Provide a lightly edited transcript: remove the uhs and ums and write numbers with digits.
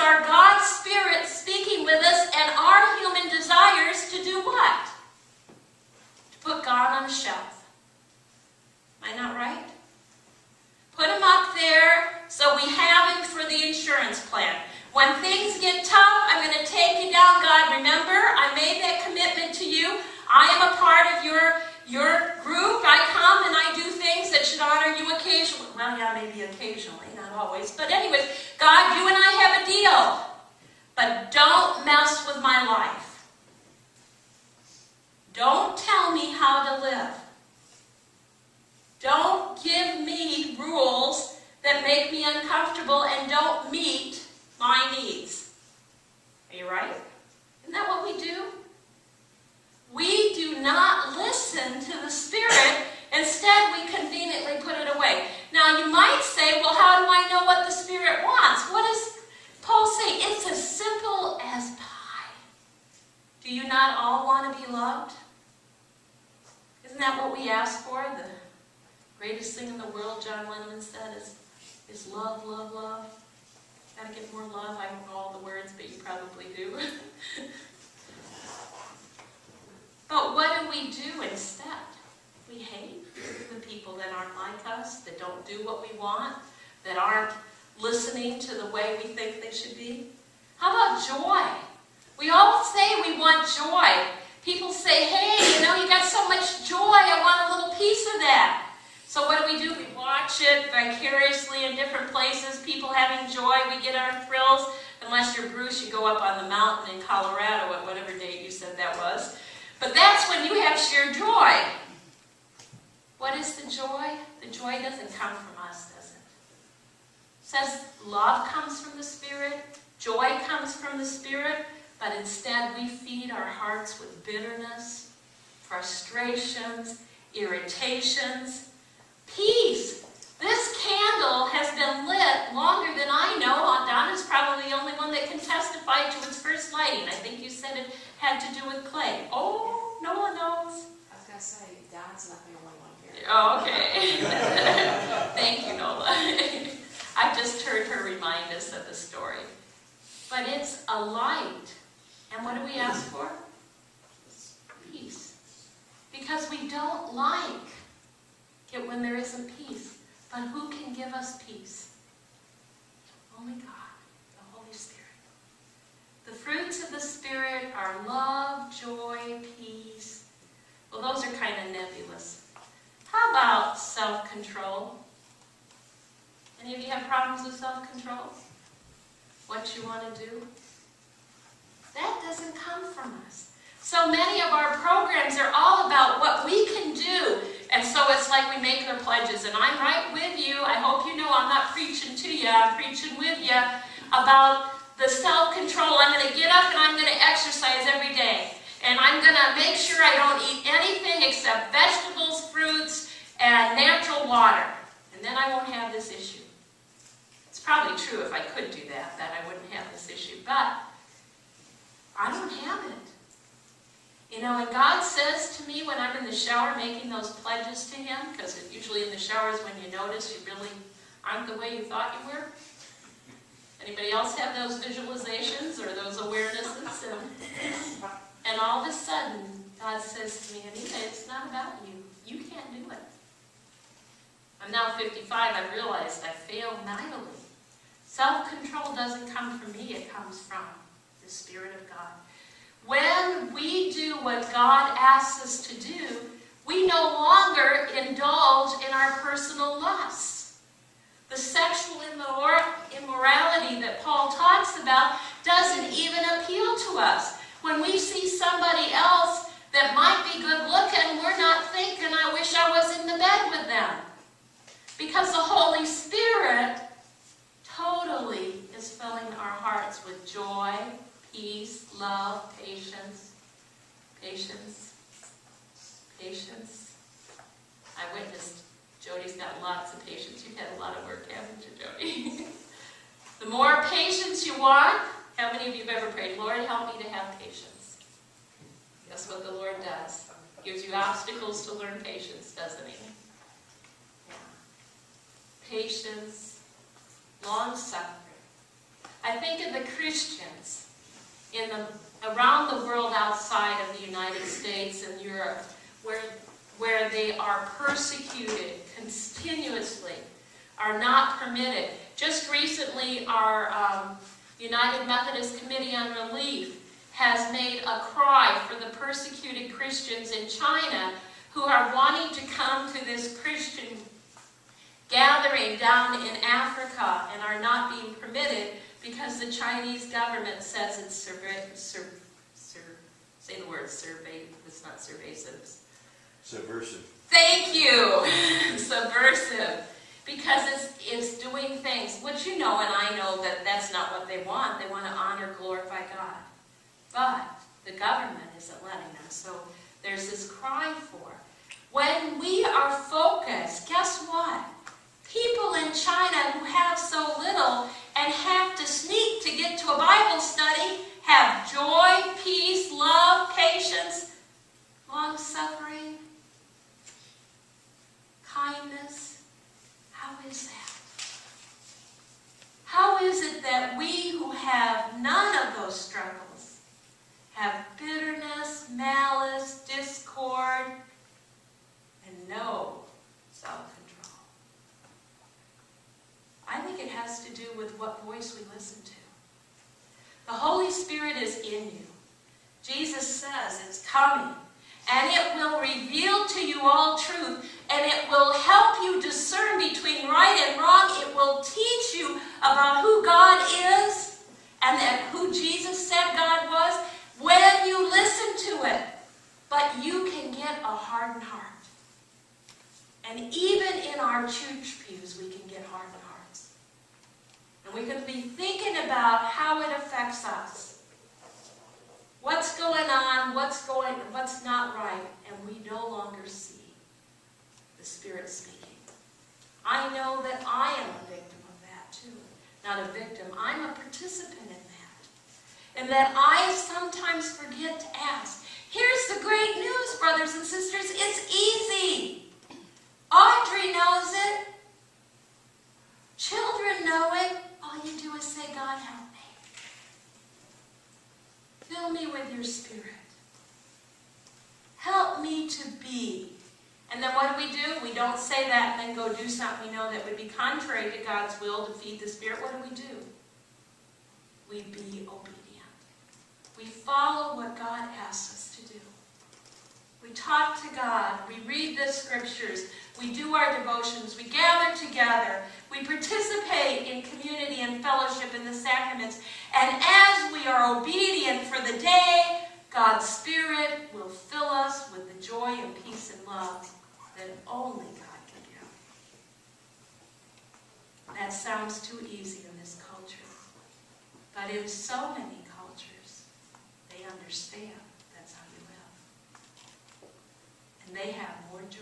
our God's Spirit speaking with us and our human desires to do what? To put God on a shelf. Am I not right? Put him up there so we have him for the insurance plan. When things get tough, I'm going to take you down, God. Remember, I made that commitment to you. I am a part of your group. I come and I do things that should honor you occasionally. Well, yeah, maybe occasionally, not always. But anyways, God, you and I have a deal. But don't mess with my life. Don't tell me how to live. Don't give me rules that make me uncomfortable and don't meet my needs. Are you right? Isn't that what we do? We do not listen to the Spirit. Instead, we conveniently put it away. Now, you might say, well, how do I know what the Spirit wants? What does Paul say? It's as simple as pie. Do you not all want to be loved? Isn't that what we ask for? The greatest thing in the world, John Lennon said, is love, love, love. Gotta get more love. I don't know all the words, but you probably do. But what do we do instead? We hate the people that aren't like us, that don't do what we want, that aren't listening to the way we think they should be. How about joy? We all say we want joy. People say, hey, you got so much joy, I want a little piece of that. So what do? We watch it vicariously in different places, people having joy, we get our thrills. Unless you're Bruce, you go up on the mountain in Colorado at whatever date you said that was. But that's when you have sheer joy. What is the joy? The joy doesn't come from us, does it? It says love comes from the Spirit, joy comes from the Spirit, but instead we feed our hearts with bitterness, frustrations, irritations, peace. This candle has been lit longer than I know. Donna's probably the only one that can testify to its first lighting. I think you said it had to do with clay. Oh, no one knows. I was going to say, Donna's not the only one here. Oh, okay. Thank you, Nola. I just heard her remind us of the story. But it's a light. And what do we ask for? Peace. Because we don't like it when there isn't peace. But who can give us peace? Only God, the Holy Spirit. The fruits of the Spirit are love, joy, peace. Well, those are kind of nebulous. How about self-control? Any of you have problems with self-control? What you want to do? That doesn't come from us. So many of our programs are all about what we can do. And so it's like we make their pledges. And I'm right with you. I hope you know I'm not preaching to you. I'm preaching with you about the self-control. I'm going to get up and I'm going to exercise every day. And I'm going to make sure I don't eat anything except vegetables, fruits, and natural water. And then I won't have this issue. It's probably true if I could do that I wouldn't have this issue. But I don't have it. And God says to me when I'm in the shower making those pledges to Him, because usually in the showers when you notice you really aren't the way you thought you were. Anybody else have those visualizations or those awarenesses? And all of a sudden, God says to me, Anita, it's not about you. You can't do it. I'm now 55. I realized I failed mightily. Self-control doesn't come from me. It comes from the Spirit of God. When we do what God asks us to do, we no longer indulge in our personal lusts. The sexual immorality that Paul talks about doesn't even appeal to us. When we see somebody else that might be good looking, we're not thinking, I wish I was in the bed with them. Because the Holy Spirit totally is filling our hearts with joy, peace, love, patience. I witnessed Jody's got lots of patience. You've had a lot of work, haven't you, Jody? The more patience you want, how many of you have ever prayed, Lord, help me to have patience? That's what the Lord does. Gives you obstacles to learn patience, doesn't He? Yeah. Patience, long-suffering. I think of the Christians around the world outside of the United States and Europe, where they are persecuted continuously, are not permitted. Just recently, our United Methodist Committee on Relief has made a cry for the persecuted Christians in China who are wanting to come to this Christian gathering down in Africa and are not being permitted because the Chinese government says it's say the word it's not surveillance. Subversive. Thank you. Subversive. Because it's doing things, which you know and I know that that's not what they want. They want to honor, glorify God. But the government isn't letting them. So there's this cry for. When we are focused, guess what? People in China who have so little and have to sneak to get to a Bible study have joy, peace, love, patience, long-suffering, kindness. How is that? How is it that we who have none of those struggles have bitterness, malice, discord, and no self-control? I think it has to do with what voice we listen to. The Holy Spirit is in you. Jesus says it's coming, and it will reveal to you all truth, and it will help you discern between right and wrong. It will teach you about who God is and that who Jesus said God was when you listen to it. But you can get a hardened heart. And even in our church pews, we can get hardened hearts. And we can be thinking about how it affects us. What's going on, what's not right, and we no longer see the Spirit speaking. I know that I am a victim of that too. Not a victim, I'm a participant in that. And that I sometimes forget to ask. Here's the great news, brothers and sisters, it's easy. Audrey knows it. Children know it. All you do is say, God, help me. Fill me with your Spirit. Help me to be. And then what do? We don't say that and then go do something we know that would be contrary to God's will to feed the Spirit. What do? We be obedient. We follow what God asks us to do. We talk to God. We read the Scriptures. We do our devotions. We gather together. We participate in community and fellowship in the sacraments. And as we are obedient for the day, God's Spirit will fill us with the joy and peace and love that only God can give. That sounds too easy in this culture. But in so many cultures, they understand that's how you live. And they have more joy.